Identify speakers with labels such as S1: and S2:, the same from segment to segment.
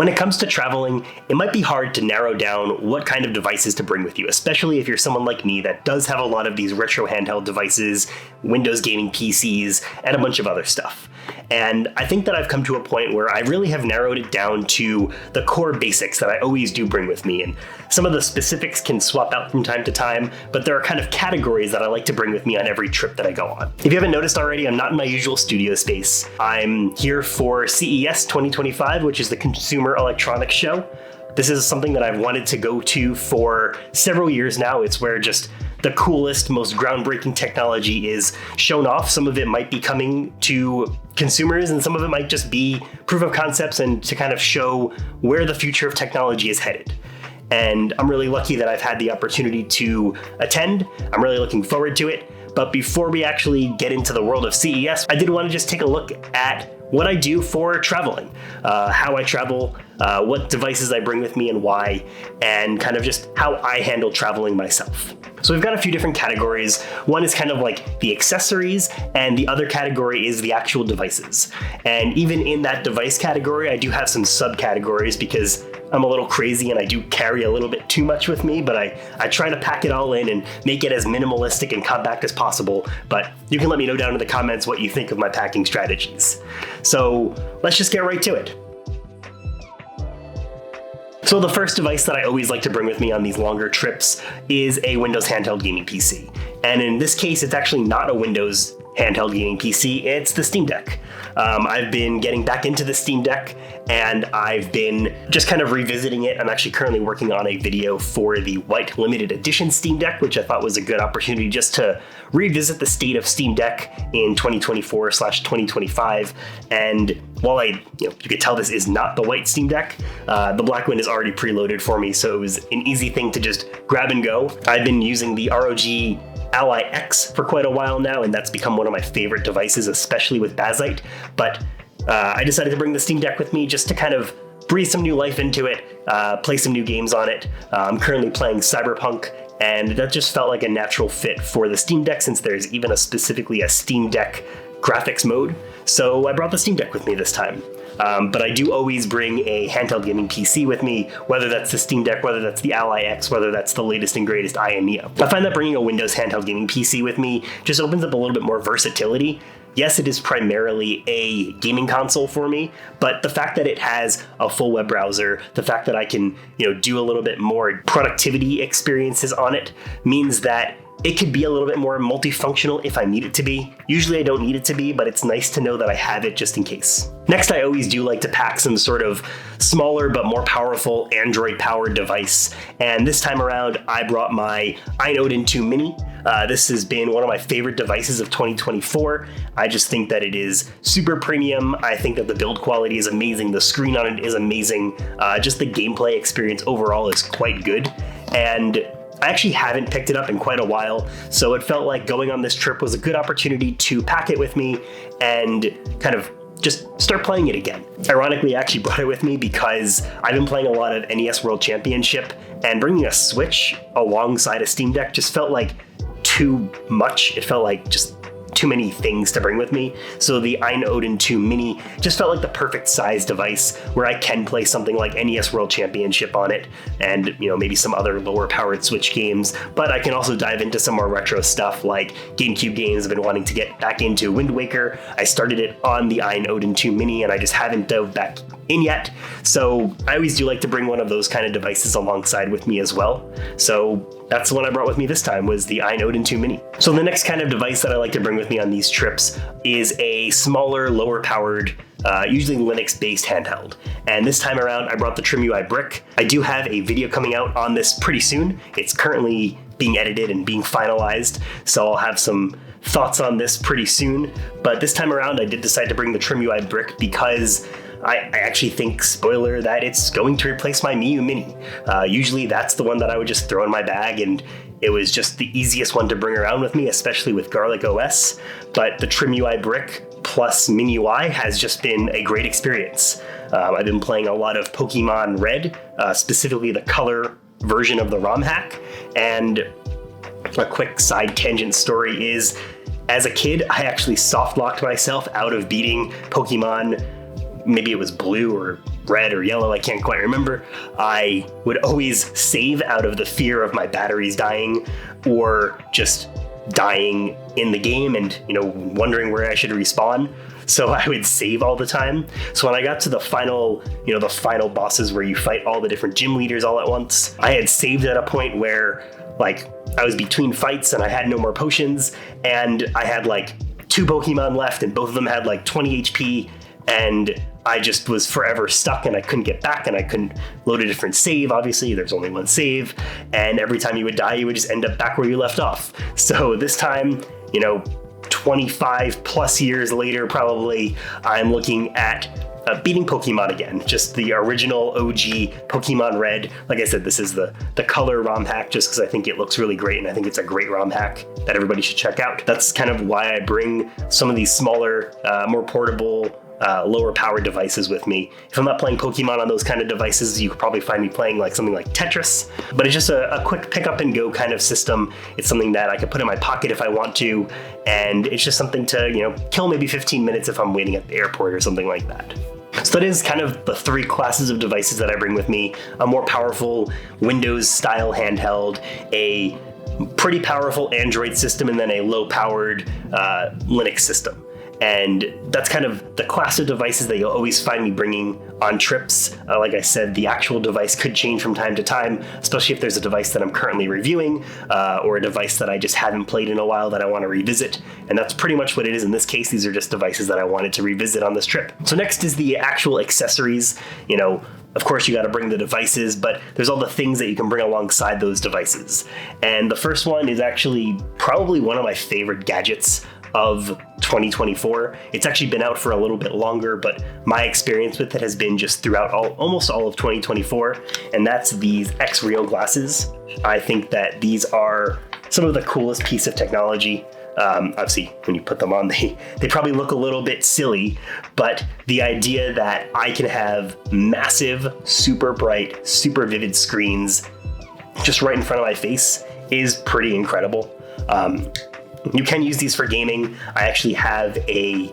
S1: When it comes to traveling, it might be hard to narrow down what kind of devices to bring with you, especially if you're someone like me that does have a lot of these retro handheld devices, Windows gaming PCs, and a bunch of other stuff. And I think that I've come to a point where I really have narrowed it down to the core basics that I always do bring with me. And some of the specifics can swap out from time to time, but there are kind of categories that I like to bring with me on every trip that I go on. If you haven't noticed already, I'm not in my usual studio space. I'm here for CES 2025, which is the Consumer Electronics Show. This is something that I've wanted to go to for several years now. It's where just the coolest, most groundbreaking technology is shown off. Some of it might be coming to consumers, and some of it might just be proof of concepts and to kind of show where the future of technology is headed. And I'm really lucky that I've had the opportunity to attend. I'm really looking forward to it. But before we actually get into the world of CES, I did want to just take a look at what I do for traveling, how I travel, what devices I bring with me and why, and kind of just how I handle traveling myself. So we've got a few different categories. One is kind of like the accessories, and the other category is the actual devices. And even in that device category, I do have some subcategories because I'm a little crazy and I do carry a little bit too much with me, but I try to pack it all in and make it as minimalistic and compact as possible. But you can let me know down in the comments what you think of my packing strategies. So let's just get right to it. So the first device that I always like to bring with me on these longer trips is a Windows handheld gaming PC. And in this case, it's actually not a Windows handheld gaming PC, it's the Steam Deck. I've been getting back into the Steam Deck and I've been just kind of revisiting it. I'm actually currently working on a video for the white limited edition Steam Deck, which I thought was a good opportunity just to revisit the state of Steam Deck in 2024/2025. And while you could tell this is not the white Steam Deck, the black one is already preloaded for me, so it was an easy thing to just grab and go. I've been using the ROG Ally X for quite a while now, and that's become one of my favorite devices, especially with Bazzite. But I decided to bring the Steam Deck with me just to kind of breathe some new life into it, play some new games on it. I'm currently playing Cyberpunk, and that just felt like a natural fit for the Steam Deck since there's even specifically a Steam Deck graphics mode. So I brought the Steam Deck with me this time. But I do always bring a handheld gaming PC with me, whether that's the Steam Deck, whether that's the Ally X, whether that's the latest and greatest Aya Neo. I find that bringing a Windows handheld gaming PC with me just opens up a little bit more versatility. Yes, it is primarily a gaming console for me, but the fact that it has a full web browser, the fact that I can, do a little bit more productivity experiences on it means that it could be a little bit more multifunctional if I need it to be. Usually I don't need it to be, but it's nice to know that I have it just in case. Next, I always do like to pack some sort of smaller but more powerful Android-powered device. And this time around, I brought my iNode 2 Mini. This has been one of my favorite devices of 2024. I just think that it is super premium. I think that the build quality is amazing. The screen on it is amazing. Just the gameplay experience overall is quite good. And I actually haven't picked it up in quite a while, so it felt like going on this trip was a good opportunity to pack it with me and kind of just start playing it again. Ironically, I actually brought it with me because I've been playing a lot of NES World Championship, and bringing a Switch alongside a Steam Deck just felt like too much. It felt like just too many things to bring with me. So the iNode 2 Mini just felt like the perfect size device where I can play something like NES World Championship on it and, maybe some other lower powered Switch games. But I can also dive into some more retro stuff like GameCube games. I've been wanting to get back into Wind Waker. I started it on the iNode 2 Mini and I just haven't dove back in yet. So I always do like to bring one of those kind of devices alongside with me as well. So that's the one I brought with me this time, was the iNode 2 Mini. So the next kind of device that I like to bring with me on these trips is a smaller, lower powered, usually Linux-based handheld. And this time around, I brought the TrimUI Brick. I do have a video coming out on this pretty soon. It's currently being edited and being finalized, so I'll have some thoughts on this pretty soon. But this time around, I did decide to bring the TrimUI Brick because I actually think, spoiler, that it's going to replace my Miu Mini. Usually that's the one that I would just throw in my bag, and it was just the easiest one to bring around with me, especially with Garlic OS. But the TrimUI Brick plus MinUI has just been a great experience. I've been playing a lot of Pokemon Red, specifically the color version of the ROM hack. And a quick side tangent story is, as a kid, I actually soft locked myself out of beating Pokemon maybe it was blue or red or yellow, I can't quite remember, I would always save out of the fear of my batteries dying or just dying in the game and, wondering where I should respawn. So I would save all the time. So when I got to the final bosses where you fight all the different gym leaders all at once, I had saved at a point where I was between fights and I had no more potions and I had 2 Pokemon left and both of them had 20 HP and I just was forever stuck and I couldn't get back and I couldn't load a different save. Obviously, there's only one save. And every time you would die, you would just end up back where you left off. So this time, 25 plus years later, probably, I'm looking at beating Pokemon again, just the original OG Pokemon Red. Like I said, this is the color ROM hack just because I think it looks really great and I think it's a great ROM hack that everybody should check out. That's kind of why I bring some of these smaller, more portable, lower powered devices with me. If I'm not playing Pokemon on those kind of devices, you could probably find me playing something like Tetris, but it's just a quick pick up and go kind of system. It's something that I could put in my pocket if I want to, and it's just something to, kill maybe 15 minutes if I'm waiting at the airport or something like that. So that is kind of the 3 classes of devices that I bring with me: a more powerful Windows style handheld, a pretty powerful Android system, and then a low powered Linux system. And that's kind of the class of devices that you'll always find me bringing on trips. Like I said, the actual device could change from time to time, especially if there's a device that I'm currently reviewing or a device that I just haven't played in a while that I want to revisit. And that's pretty much what it is in this case. These are just devices that I wanted to revisit on this trip. So next is the actual accessories. Of course, you got to bring the devices, but there's all the things that you can bring alongside those devices. And the first one is actually probably one of my favorite gadgets of 2024. It's actually been out for a little bit longer, but my experience with it has been just throughout almost all of 2024, and that's these X-Real glasses. I think that these are some of the coolest piece of technology. Obviously, when you put them on, they probably look a little bit silly, but the idea that I can have massive, super bright, super vivid screens just right in front of my face is pretty incredible. You can use these for gaming. I actually have a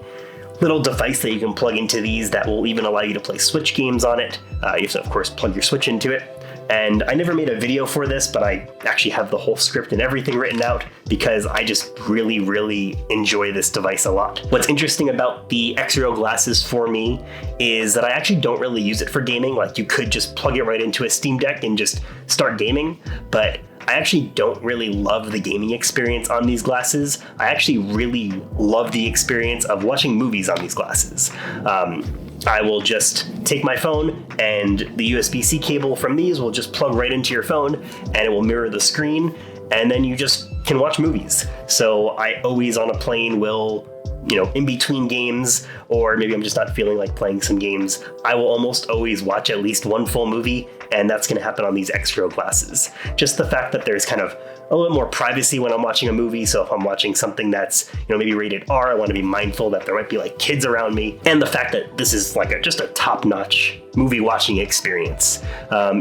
S1: little device that you can plug into these that will even allow you to play Switch games on it. You have to, of course, plug your Switch into it. And I never made a video for this, but I actually have the whole script and everything written out because I just really, really enjoy this device a lot. What's interesting about the X-Real glasses for me is that I actually don't really use it for gaming. You could just plug it right into a Steam Deck and just start gaming, but I actually don't really love the gaming experience on these glasses. I actually really love the experience of watching movies on these glasses. I will just take my phone and the USB-C cable from these will just plug right into your phone and it will mirror the screen and then you just can watch movies. So I always on a plane will, in between games, or maybe I'm just not feeling like playing some games, I will almost always watch at least one full movie, and that's going to happen on these X-Real glasses. Just the fact that there's kind of a little more privacy when I'm watching a movie, so if I'm watching something that's, maybe rated R, I want to be mindful that there might be kids around me, and the fact that this is just a top-notch movie watching experience.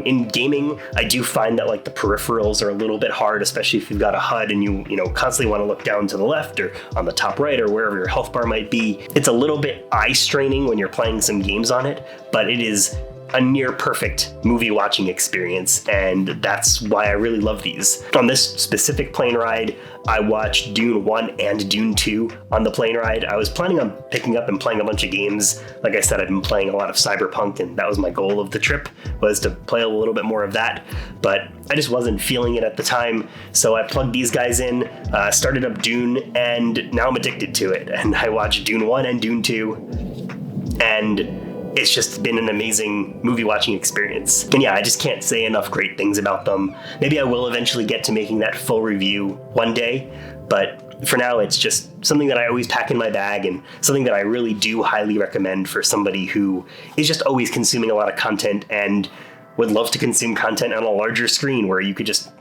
S1: In gaming, I do find that the peripherals are a little bit hard, especially if you've got a HUD and you constantly want to look down to the left or on the top right or wherever your health bar might be. It's a little bit eye straining when you're playing some games on it, but it is a near perfect movie watching experience, and that's why I really love these. On this specific plane ride, I watched Dune 1 and Dune 2 on the plane ride. I was planning on picking up and playing a bunch of games. Like I said, I've been playing a lot of Cyberpunk, and that was my goal of the trip, was to play a little bit more of that, but I just wasn't feeling it at the time, so I plugged these guys in, started up Dune, and now I'm addicted to it, and I watched Dune 1 and Dune 2, and it's just been an amazing movie watching experience. And yeah, I just can't say enough great things about them. Maybe I will eventually get to making that full review one day, but for now it's just something that I always pack in my bag and something that I really do highly recommend for somebody who is just always consuming a lot of content and would love to consume content on a larger screen where you could just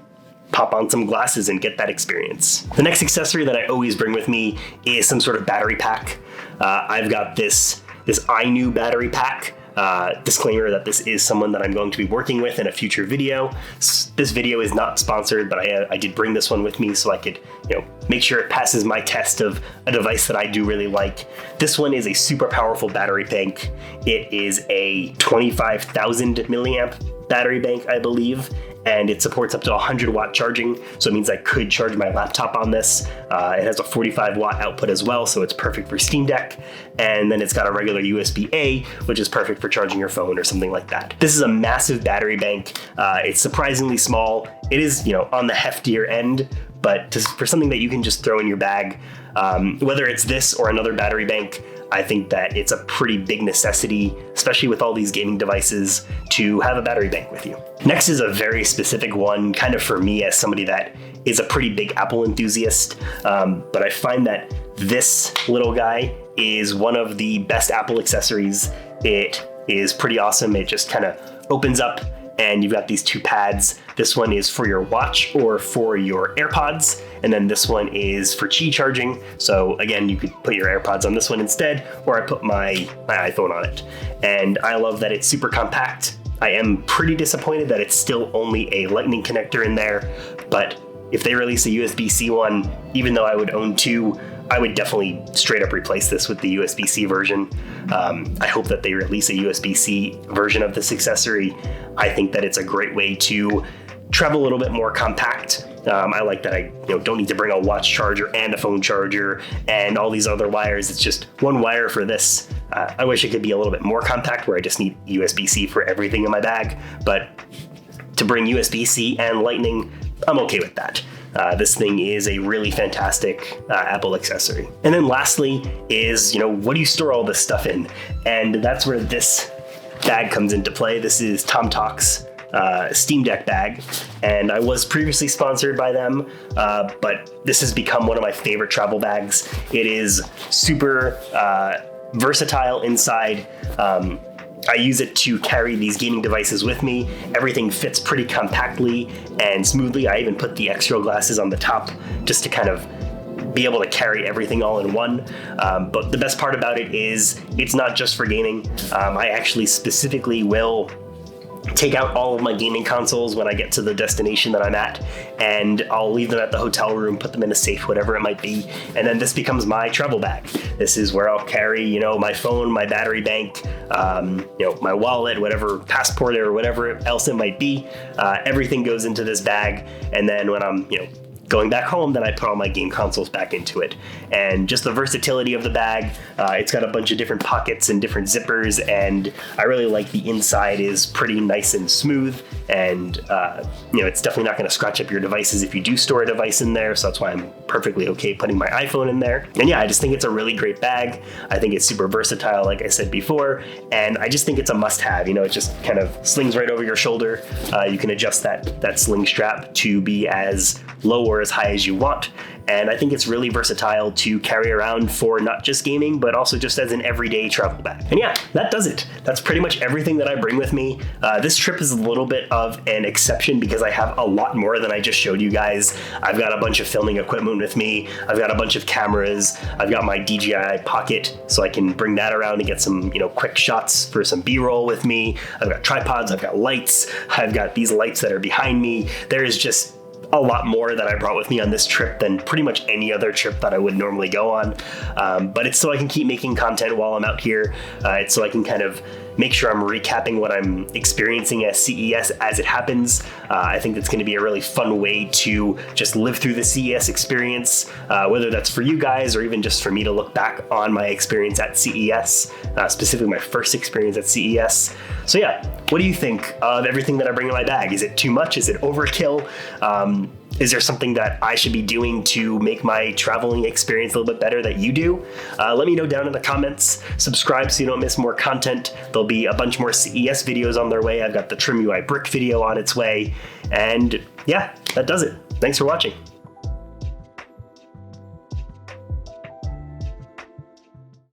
S1: pop on some glasses and get that experience. The next accessory that I always bring with me is some sort of battery pack. I've got this iNew battery pack. Disclaimer that this is someone that I'm going to be working with in a future video. This video is not sponsored, but I did bring this one with me so I could, make sure it passes my test of a device that I do really like. This one is a super powerful battery bank. It is a 25,000 milliamp battery bank, I believe, and it supports up to 100 watt charging, so it means I could charge my laptop on this. It has a 45 watt output as well, so it's perfect for Steam Deck, and then it's got a regular USB-A, which is perfect for charging your phone or something like that. This is a massive battery bank. It's surprisingly small. It is, on the heftier end, but for something that you can just throw in your bag, whether it's this or another battery bank, I think that it's a pretty big necessity, especially with all these gaming devices, to have a battery bank with you. Next is a very specific one, kind of for me as somebody that is a pretty big Apple enthusiast, but I find that this little guy is one of the best Apple accessories. It is pretty awesome. It just kind of opens up and you've got these two pads. This one is for your watch or for your AirPods, and then this one is for Qi charging. So again, you could put your AirPods on this one instead, or I put my iPhone on it. And I love that it's super compact. I am pretty disappointed that it's still only a Lightning connector in there, but if they release a USB-C one, even though I would own two, I would definitely straight up replace this with the USB-C version. I hope that they release a USB-C version of this accessory. I think that it's a great way to travel a little bit more compact. I like that I don't need to bring a watch charger and a phone charger and all these other wires. It's just one wire for this. I wish it could be a little bit more compact where I just need USB-C for everything in my bag, but to bring USB-C and Lightning, I'm okay with that. This thing is a really fantastic Apple accessory. And then lastly is, what do you store all this stuff in? And that's where this bag comes into play. This is TomTalk's Steam Deck bag, and I was previously sponsored by them, but this has become one of my favorite travel bags. It is super versatile inside. I use it to carry these gaming devices with me. Everything fits pretty compactly and smoothly. I even put the extra glasses on the top just to kind of be able to carry everything all in one. But the best part about it is it's not just for gaming. I actually specifically will take out all of my gaming consoles when I get to the destination that I'm at, and I'll leave them at the hotel room, put them in a safe, whatever it might be, and then this becomes my travel bag. This is where I'll carry, my phone, my battery bank, my wallet, whatever, passport or whatever else it might be. Everything goes into this bag, and then when I'm, going back home, then I put all my game consoles back into it. And just the versatility of the bag, it's got a bunch of different pockets and different zippers, and I really like the inside is pretty nice and smooth, and it's definitely not going to scratch up your devices if you do store a device in there, so that's why I'm perfectly okay putting my iPhone in there. And yeah, I just think it's a really great bag. I think it's super versatile, like I said before, and I just think it's a must-have. It just kind of slings right over your shoulder. You can adjust that sling strap to be as low or as high as you want. And I think it's really versatile to carry around for not just gaming, but also just as an everyday travel bag. And yeah, that does it. That's pretty much everything that I bring with me. This trip is a little bit of an exception because I have a lot more than I just showed you guys. I've got a bunch of filming equipment with me. I've got a bunch of cameras. I've got my DJI Pocket, so I can bring that around and get some, quick shots for some B-roll with me. I've got tripods, I've got lights. I've got these lights that are behind me. There is just a lot more that I brought with me on this trip than pretty much any other trip that I would normally go on. But it's so I can keep making content while I'm out here. It's so I can kind of make sure I'm recapping what I'm experiencing at CES as it happens. I think that's going to be a really fun way to just live through the CES experience, whether that's for you guys or even just for me to look back on my experience at CES, specifically my first experience at CES. So yeah, what do you think of everything that I bring in my bag? Is it too much? Is it overkill? Is there something that I should be doing to make my traveling experience a little bit better that you do? Let me know down in the comments. Subscribe so you don't miss more content. There'll be a bunch more CES videos on their way. I've got the Trim UI brick video on its way. And yeah, that does it. Thanks for watching.